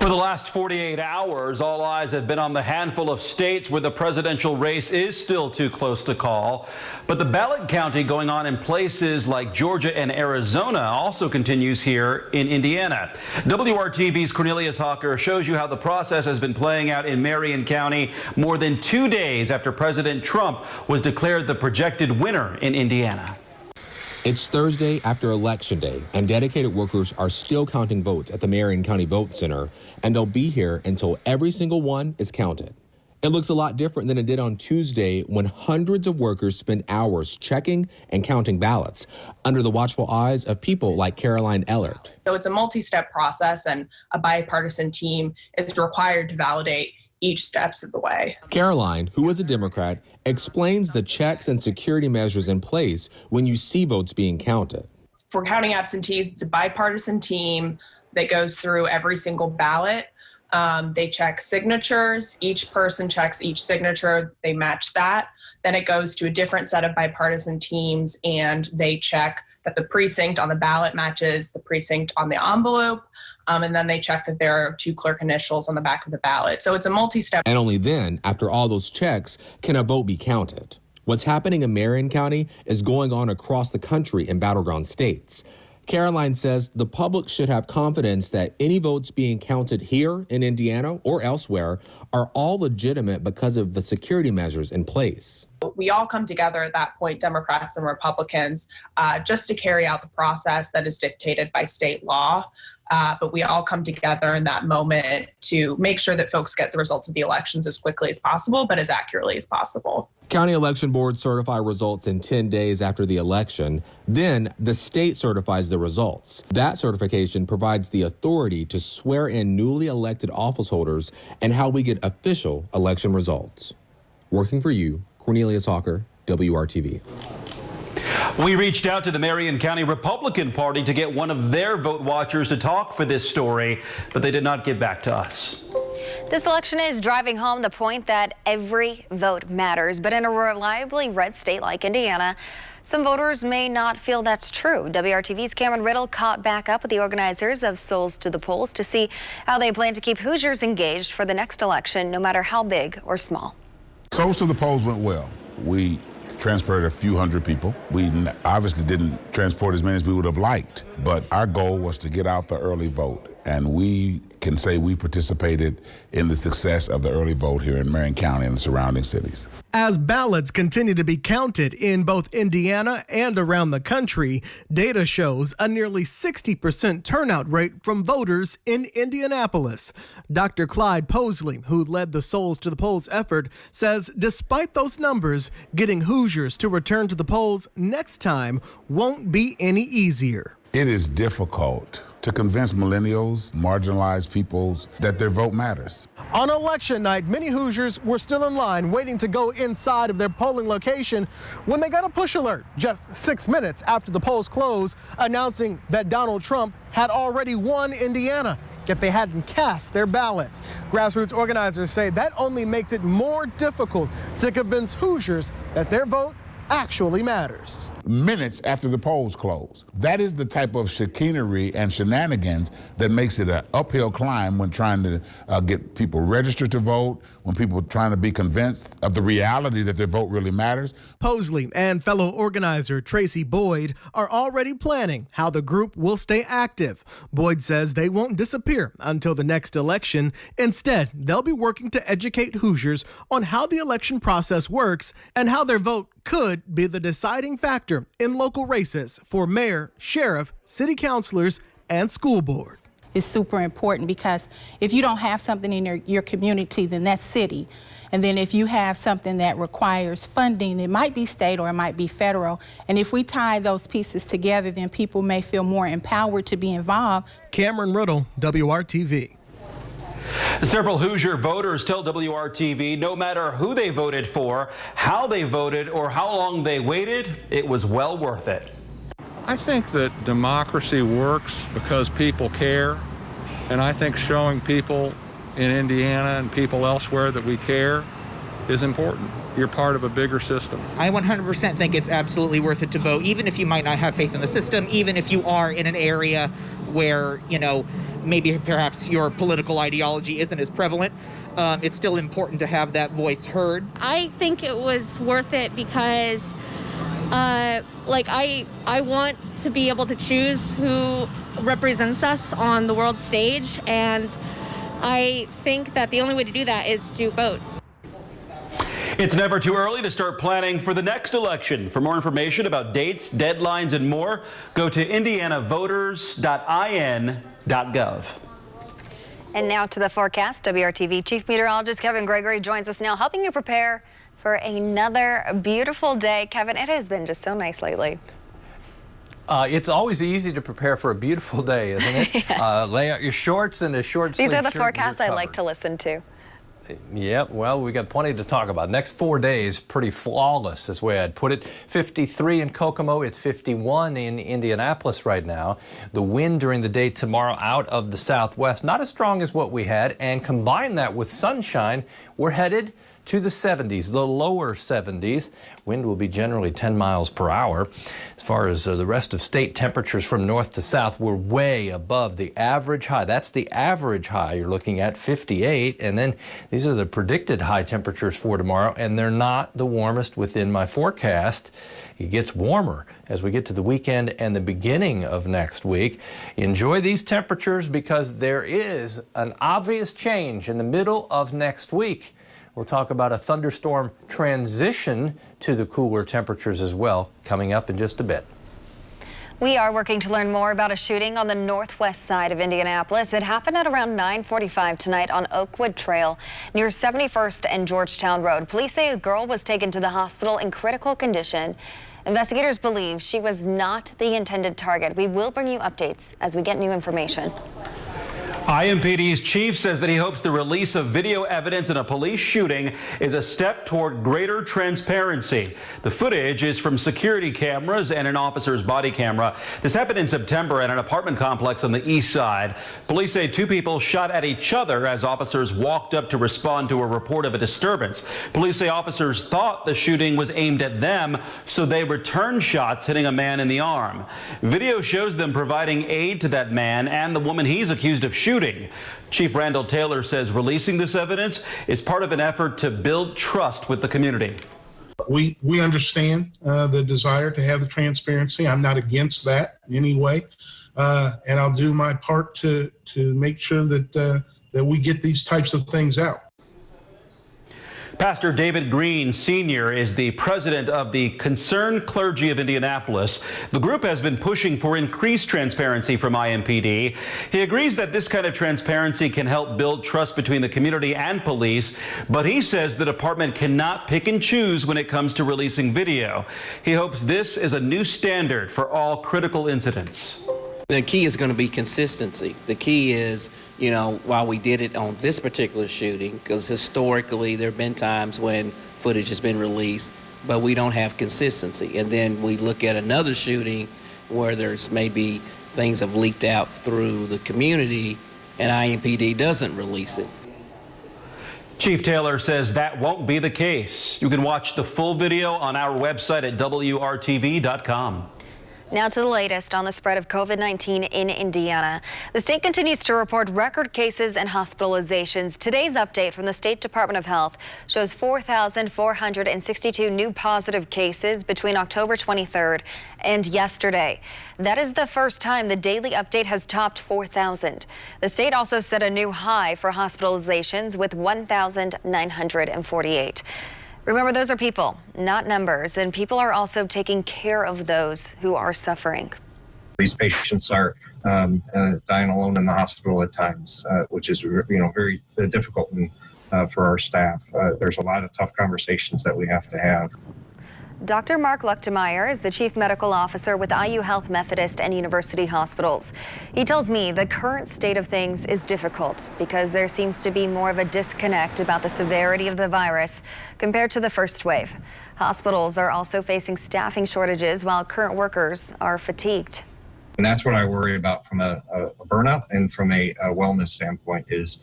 For the last 48 hours, all eyes have been on the handful of states where the presidential race is still too close to call. But the ballot counting going on in places like Georgia and Arizona also continues here in Indiana. WRTV's Cornelius Hawker shows you how the process has been playing out in Marion County more than 2 days after President Trump was declared the projected winner in Indiana. It's Thursday after Election Day, and dedicated workers are still counting votes at the Marion County Vote Center, and they'll be here until every single one is counted. It looks a lot different than it did on Tuesday when hundreds of workers spent hours checking and counting ballots under the watchful eyes of people like Caroline ELLERT. So it's a multi-step process, and a bipartisan team is required to validate each steps of the way. Caroline, who is a Democrat, explains the checks and security measures in place when you see votes being counted. For counting absentees, it's a bipartisan team that goes through every single ballot. They check signatures. Each person checks each signature. They match that. Then it goes to a different set of bipartisan teams, and they check that the precinct on the ballot matches the precinct on the envelope. And then they check that there are 2 clerk initials on the back of the ballot. So it's a multi-step. And only then, after all those checks, can a vote be counted. What's happening in Marion County is going on across the country in battleground states. Caroline says the public should have confidence that any votes being counted here in Indiana or elsewhere are all legitimate because of the security measures in place. We all come together at that point, Democrats and Republicans, just to carry out the process that is dictated by state law. But we all come together in that moment to make sure that folks get the results of the elections as quickly as possible, but as accurately as possible. County election boards certify results in 10 days after the election. Then the state certifies the results. That certification provides the authority to swear in newly elected office holders and how we get official election results. Working for you, Cornelius Hawker, WRTV. We reached out to the Marion County Republican Party to get one of their vote watchers to talk for this story, but they did not get back to us. This election is driving home the point that every vote matters, but in a reliably red state like Indiana, some voters may not feel that's true. WRTV's Cameron RIDLE caught back up with the organizers of Souls to the Polls to see how they plan to keep Hoosiers engaged for the next election, no matter how big or small. Souls to the Polls went well. We transported a few hundred people. We obviously didn't transport as many as we would have liked, but our goal was to get out the early vote, and we can say we participated in the success of the early vote here in Marion County and the surrounding cities. As ballots continue to be counted in both Indiana and around the country, data shows a nearly 60% turnout rate from voters in Indianapolis. Dr. Clyde Posley, who led the Souls to the Polls effort, says despite those numbers, getting Hoosiers to return to the polls next time won't be any easier. It is difficult to convince millennials, marginalized peoples, that their vote matters. On election night, many Hoosiers were still in line waiting to go inside of their polling location when they got a push alert just 6 minutes after the polls closed, announcing that Donald Trump had already won Indiana, yet they hadn't cast their ballot. Grassroots organizers say that only makes it more difficult to convince Hoosiers that their vote actually matters. Minutes after the polls close. That is the type of chicanery and shenanigans that makes it an uphill climb when trying to get people registered to vote, when people are trying to be convinced of the reality that their vote really matters. Posley and fellow organizer Tracy Boyd are already planning how the group will stay active. Boyd says they won't disappear until the next election. Instead, they'll be working to educate Hoosiers on how the election process works and how their vote could be the deciding factor in local races for mayor, sheriff, city councilors, and school board. It's super important because if you don't have something in your community, then that's city. And then if you have something that requires funding, it might be state or it might be federal. And if we tie those pieces together, then people may feel more empowered to be involved. Cameron RIDLE, WRTV. Several Hoosier voters tell WRTV no matter who they voted for, how they voted, or how long they waited, it was well worth it. I think that democracy works because people care, and I think showing people in Indiana and people elsewhere that we care is important. You're part of a bigger system. I 100% think it's absolutely worth it to vote, even if you might not have faith in the system, even if you are in an area where, you know, maybe perhaps your political ideology isn't as prevalent, it's still important to have that voice heard. I think it was worth it because like I want to be able to choose who represents us on the world stage, and I think that the only way to do that is to vote. It's never too early to start planning for the next election. For more information about dates, deadlines, and more, go to indianavoters.in.gov. And now to the forecast. WRTV Chief Meteorologist Kevin Gregory joins us now, helping you prepare for another beautiful day. Kevin, it has been just so nice lately. It's always easy to prepare for a beautiful day, isn't it? Yes. Lay out your shorts and a short sleeve These are the shirt forecasts I like to listen to. Yep, well, we got plenty to talk about. Next 4 days, pretty flawless is the way I'd put it. 53 in Kokomo, it's 51 in Indianapolis right now. The wind during the day tomorrow out of the southwest, not as strong as what we had, and combine that with sunshine, we're headed to the 70s, the lower 70s. Wind will be generally 10 miles per hour. As far as the rest of state temperatures from north to south, we're way above the average high. That's the average high. You're looking at 58, and then these are the predicted high temperatures for tomorrow, and they're not the warmest within my forecast. It gets warmer as we get to the weekend and the beginning of next week. Enjoy these temperatures because there is an obvious change in the middle of next week. We'll talk about a thunderstorm transition to the cooler temperatures as well, coming up in just a bit. We are working to learn more about a shooting on the northwest side of Indianapolis. It happened at around 9:45 tonight on Oakwood Trail near 71st and Georgetown Road. Police say a girl was taken to the hospital in critical condition. Investigators believe she was not the intended target. We will bring you updates as we get new information. IMPD's chief says that he hopes the release of video evidence in a police shooting is a step toward greater transparency. The footage is from security cameras and an officer's body camera. This happened in September at an apartment complex on the east side. Police say 2 people shot at each other as officers walked up to respond to a report of a disturbance. Police say officers thought the shooting was aimed at them, so they returned shots, hitting a man in the arm. Video shows them providing aid to that man and the woman he's accused of shooting. Chief Randall Taylor says releasing this evidence is part of an effort to build trust with the community. We understand the desire to have the transparency. I'm not against that in any way, and I'll do my part to make sure that that we get these types of things out. Pastor David Green, Sr. is the president of the Concerned Clergy of Indianapolis. The group has been pushing for increased transparency from IMPD. He agrees that this kind of transparency can help build trust between the community and police, but he says the department cannot pick and choose when it comes to releasing video. He hopes this is a new standard for all critical incidents. The key is going to be consistency. The key is, you know, while we did it on this particular shooting, because historically there have been times when footage has been released, but we don't have consistency. And then we look at another shooting where there's maybe things have leaked out through the community and IMPD doesn't release it. Chief Taylor says that won't be the case. You can watch the full video on our website at WRTV.com. Now to the latest on the spread of COVID-19 in Indiana. The state continues to report record cases and hospitalizations. Today's update from the State Department of Health shows 4,462 new positive cases between October 23rd and yesterday. That is the first time the daily update has topped 4,000. The state also set a new high for hospitalizations with 1,948. Remember, those are people, not numbers, and people are also taking care of those who are suffering. These patients are dying alone in the hospital at times, which is very difficult for our staff. There's a lot of tough conversations that we have to have. Dr. Mark Luchtemeier is the Chief Medical Officer with IU Health Methodist and University Hospitals. He tells me the current state of things is difficult because there seems to be more of a disconnect about the severity of the virus compared to the first wave. Hospitals are also facing staffing shortages while current workers are fatigued. And that's what I worry about from a burnout and from a wellness standpoint is,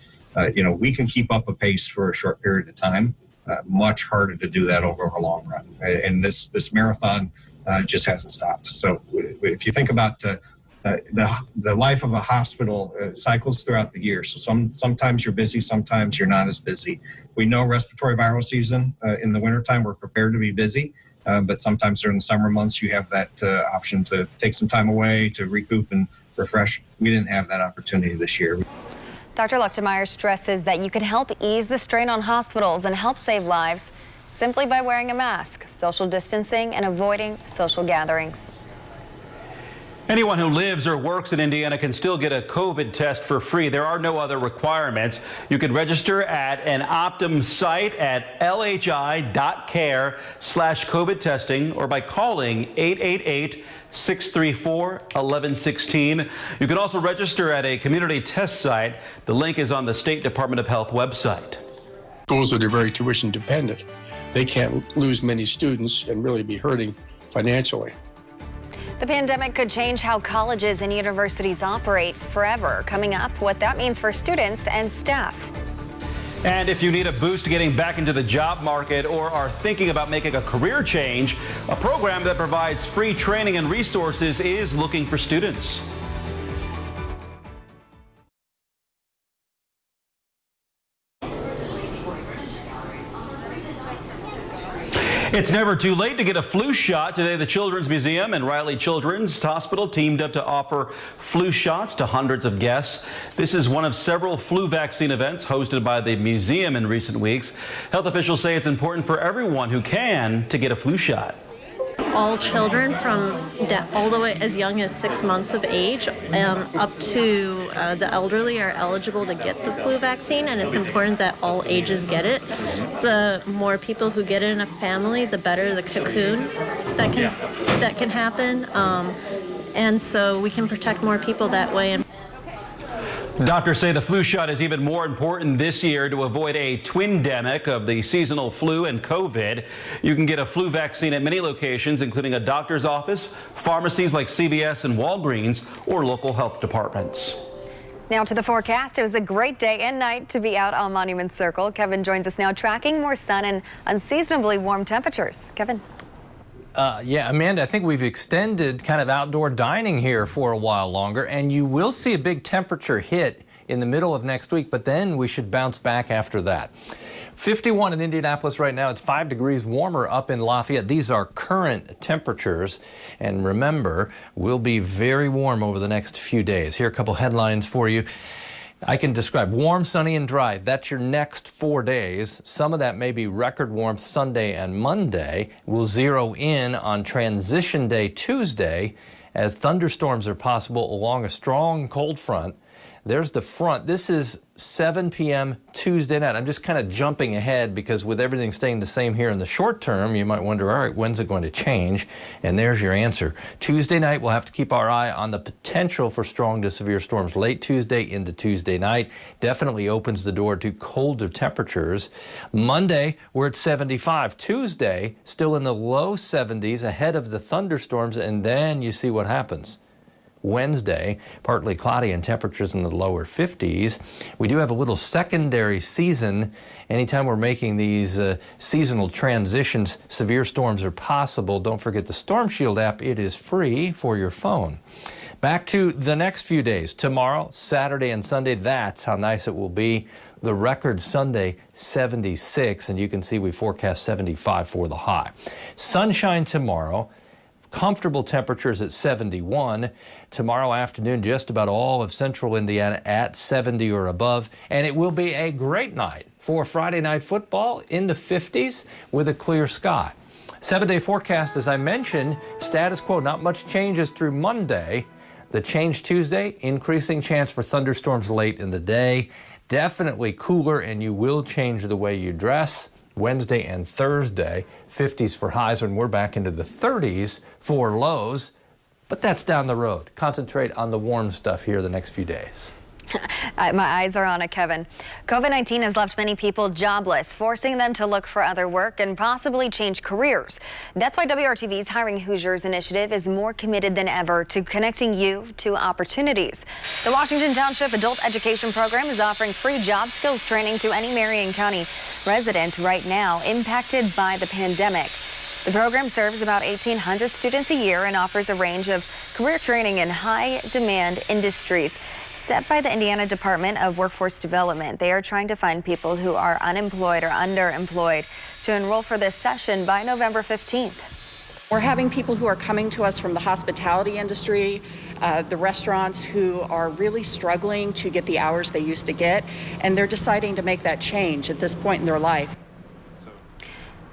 we can keep up a pace for a short period of time. Much harder to do that over a long run. And this marathon just hasn't stopped. So if you think about the life of a hospital cycles throughout the year. So sometimes you're busy, sometimes you're not as busy. We know respiratory viral season in the wintertime, we're prepared to be busy. But sometimes during the summer months, you have that option to take some time away, to recoup and refresh. We didn't have that opportunity this year. Dr. Lechtenmeyer stresses that you can help ease the strain on hospitals and help save lives simply by wearing a mask, social distancing, and avoiding social gatherings. Anyone who lives or works in Indiana can still get a COVID test for free. There are no other requirements. You can register at an Optum site at lhi.care/COVID testing or by calling 888-634-1116. You can also register at a community test site. The link is on the State Department of Health website. Schools that are very tuition dependent, they can't lose many students and really be hurting financially. The pandemic could change how colleges and universities operate forever. Coming up, what that means for students and staff. And if you need a boost getting back into the job market or are thinking about making a career change, a program that provides free training and resources is looking for students. It's never too late to get a flu shot. Today, the Children's Museum and Riley Children's Hospital teamed up to offer flu shots to hundreds of guests. This is one of several flu vaccine events hosted by the museum in recent weeks. Health officials say it's important for everyone who can to get a flu shot. All children from all the way as young as 6 months of age up to the elderly are eligible to get the flu vaccine, and it's important that all ages get it. The more people who get it in a family, the better the cocoon that can happen, and so we can protect more people that way. Doctors say the flu shot is even more important this year to avoid a twindemic of the seasonal flu and COVID. You can get a flu vaccine at many locations, including a doctor's office, pharmacies like CVS and Walgreens, or local health departments. Now to the forecast. It was a great day and night to be out on Monument Circle. Kevin joins us now, tracking more sun and unseasonably warm temperatures. Kevin. Yeah, Amanda, I think we've extended kind of outdoor dining here for a while longer, and you will see a big temperature hit in the middle of next week, but then we should bounce back after that. 51 in Indianapolis right now. It's 5 degrees warmer up in Lafayette. These are current temperatures, and remember, we'll be very warm over the next few days. Here are a couple headlines for you. I can describe warm, sunny, and dry. That's your next 4 days. Some of that may be record warmth Sunday and Monday. We'll zero in on transition day Tuesday as thunderstorms are possible along a strong cold front. There's the front. This is 7 p.m. Tuesday night. I'm just kind of jumping ahead because with everything staying the same here in the short term, you might wonder, all right, when's it going to change? And there's your answer. Tuesday night, we'll have to keep our eye on the potential for strong to severe storms late Tuesday into Tuesday night. Definitely opens the door to colder temperatures. Monday, we're at 75. Tuesday, still in the low 70s ahead of the thunderstorms, and then you see what happens. Wednesday, partly cloudy and temperatures in the lower 50s. We do have a little secondary season. Anytime we're making these seasonal transitions, severe storms are possible. Don't forget the Storm Shield app. It is free for your phone. Back to the next few days. Tomorrow, Saturday, and Sunday, that's how nice it will be. The record Sunday, 76, and you can see we forecast 75 for the high. Sunshine tomorrow. Comfortable temperatures at 71. Tomorrow afternoon, just about all of central Indiana at 70 or above. And it will be a great night for Friday night football in the 50s with a clear sky. 7-day forecast, as I mentioned, status quo, not much changes through Monday. The change Tuesday, increasing chance for thunderstorms late in the day. Definitely cooler, and you will change the way you dress. Wednesday and Thursday, 50s for highs when we're back into the 30s for lows. But that's down the road. Concentrate on the warm stuff here the next few days. My eyes are on it, Kevin. COVID-19 has left many people jobless, forcing them to look for other work and possibly change careers. That's why WRTV's Hiring Hoosiers initiative is more committed than ever to connecting you to opportunities. The Washington Township Adult Education Program is offering free job skills training to any Marion County resident right now impacted by the pandemic. The program serves about 1,800 students a year and offers a range of career training in high-demand industries set by the Indiana Department of Workforce Development. They are trying to find people who are unemployed or underemployed to enroll for this session by November 15th. We're having people who are coming to us from the hospitality industry, the restaurants who are really struggling to get the hours they used to get, and they're deciding to make that change at this point in their life.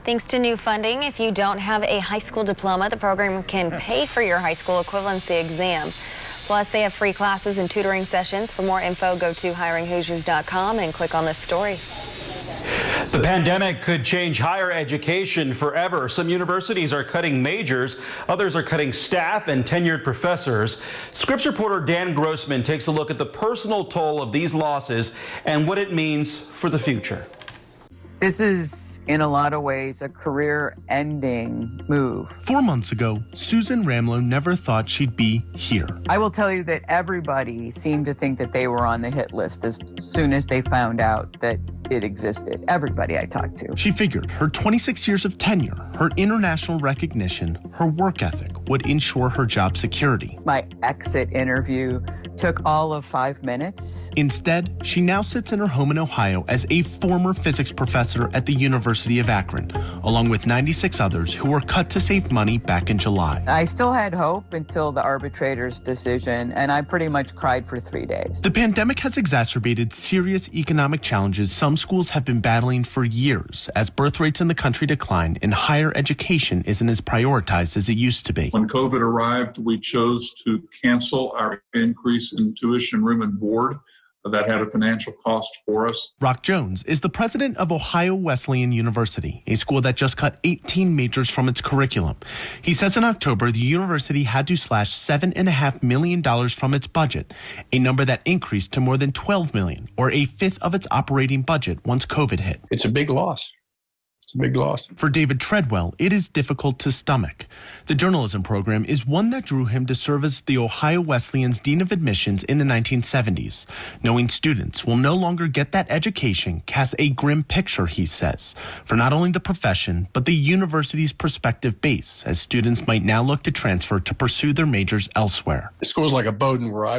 Thanks to new funding, if you don't have a high school diploma, the program can pay for your high school equivalency exam. Plus, they have free classes and tutoring sessions. For more info, go to hiringhoosiers.com and click on this story. The pandemic could change higher education forever. Some universities are cutting majors, others are cutting staff and tenured professors. Scripps reporter Dan Grossman takes a look at the personal toll of these losses and what it means for the future. This is, in a lot of ways, a career-ending move. 4 months ago, Susan Ramlow never thought she'd be here. I will tell you that everybody seemed to think that they were on the hit list as soon as they found out that it existed. Everybody I talked to. She figured her 26 years of tenure, her international recognition, her work ethic would ensure her job security. My exit interview took all of 5 minutes. Instead, she now sits in her home in Ohio as a former physics professor at the University of Akron, along with 96 others who were cut to save money back in July. I still had hope until the arbitrator's decision, and I pretty much cried for 3 days. The pandemic has exacerbated serious economic challenges some schools have been battling for years as birth rates in the country decline and higher education isn't as prioritized as it used to be. When COVID arrived, we chose to cancel our increase in tuition, room, and board. That had a financial cost for us. Rock Jones is the president of Ohio Wesleyan University, a school that just cut 18 majors from its curriculum. He says in October, the university had to slash $7.5 million from its budget, a number that increased to more than $12 million, or a fifth of its operating budget once COVID hit. It's a big loss. It's a big loss. For David Treadwell, it is difficult to stomach. The journalism program is one that drew him to serve as the Ohio Wesleyan's Dean of Admissions in the 1970s. Knowing students will no longer get that education casts a grim picture, he says, for not only the profession, but the university's prospective base, as students might now look to transfer to pursue their majors elsewhere. Schools like Bowdoin, where I